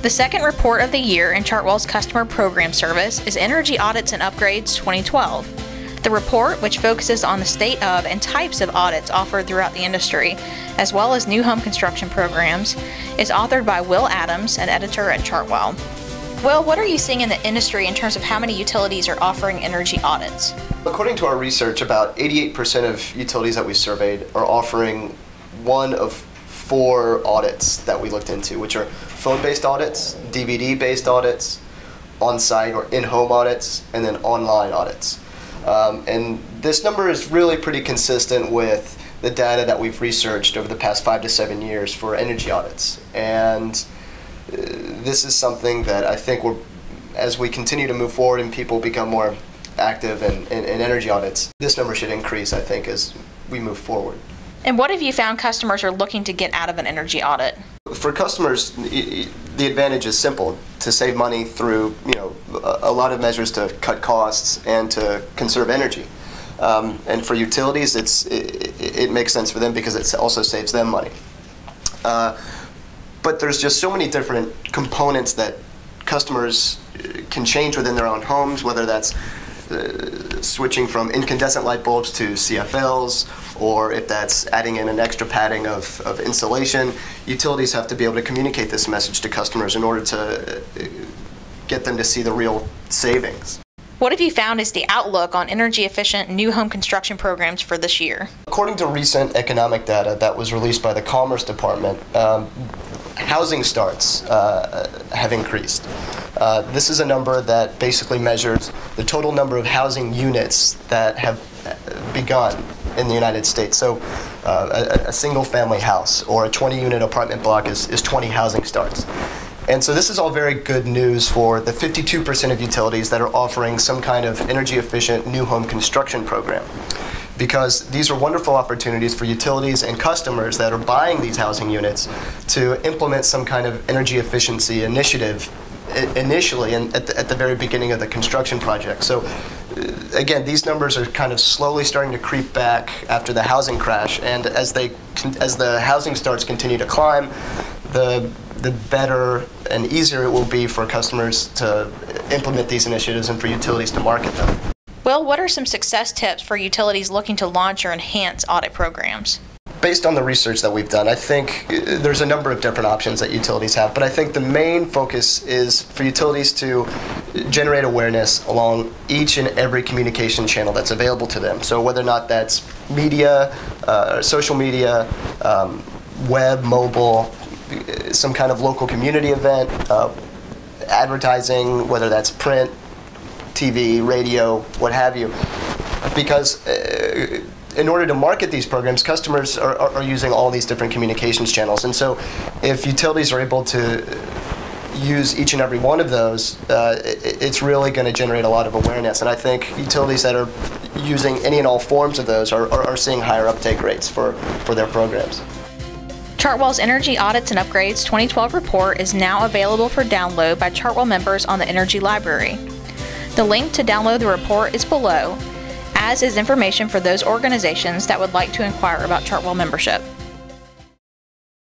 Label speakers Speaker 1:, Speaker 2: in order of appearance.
Speaker 1: The second report of the year in Chartwell's Customer Program Service is Energy Audits and Upgrades 2012. The report, which focuses on the state of and types of audits offered throughout the industry, as well as new home construction programs, is authored by Will Adams, an editor at Chartwell. Will, what are you seeing in the industry in terms of how many utilities are offering energy audits?
Speaker 2: According to our research, about 88% of utilities that we surveyed are offering one of 4 audits that we looked into, which are phone-based audits, DVD-based audits, on-site or in-home audits, and then online audits. And this number is really pretty consistent with the data that we've researched over the past 5 to 7 years for energy audits. And this is something that I think as we continue to move forward and people become more active in energy audits, this number should increase, I think, as we move forward.
Speaker 1: And what have you found customers are looking to get out of an energy audit?
Speaker 2: For customers, the advantage is simple: to save money through a lot of measures to cut costs and to conserve energy. And for utilities, it makes sense for them because it also saves them money. But there's just so many different components that customers can change within their own homes, whether that's switching from incandescent light bulbs to CFLs, or if that's adding in an extra padding of insulation. Utilities have to be able to communicate this message to customers in order to get them to see the real savings.
Speaker 1: What have you found is the outlook on energy-efficient new home construction programs for this year?
Speaker 2: According to recent economic data that was released by the Commerce Department, housing starts have increased. This is a number that basically measures the total number of housing units that have begun in the United States. So a single-family house or a 20-unit apartment block is 20 housing starts. And so this is all very good news for the 52% of utilities that are offering some kind of energy-efficient new home construction program, because these are wonderful opportunities for utilities and customers that are buying these housing units to implement some kind of energy efficiency initiative initially and at the very beginning of the construction project. So again, these numbers are kind of slowly starting to creep back after the housing crash, and as the housing starts continue to climb, the better and easier it will be for customers to implement these initiatives and for utilities to market them.
Speaker 1: Well, what are some success tips for utilities looking to launch or enhance audit programs?
Speaker 2: Based on the research that we've done, I think there's a number of different options that utilities have, but I think the main focus is for utilities to generate awareness along each and every communication channel that's available to them. So whether or not that's media, social media, web, mobile, some kind of local community event, advertising, whether that's print, TV, radio, what have you. Because in order to market these programs, customers are using all these different communications channels. And so if utilities are able to use each and every one of those, it's really going to generate a lot of awareness. And I think utilities that are using any and all forms of those are seeing higher uptake rates for their programs.
Speaker 1: Chartwell's Energy Audits and Upgrades 2012 report is now available for download by Chartwell members on the Energy Library. The link to download the report is below, as is information for those organizations that would like to inquire about Chartwell membership.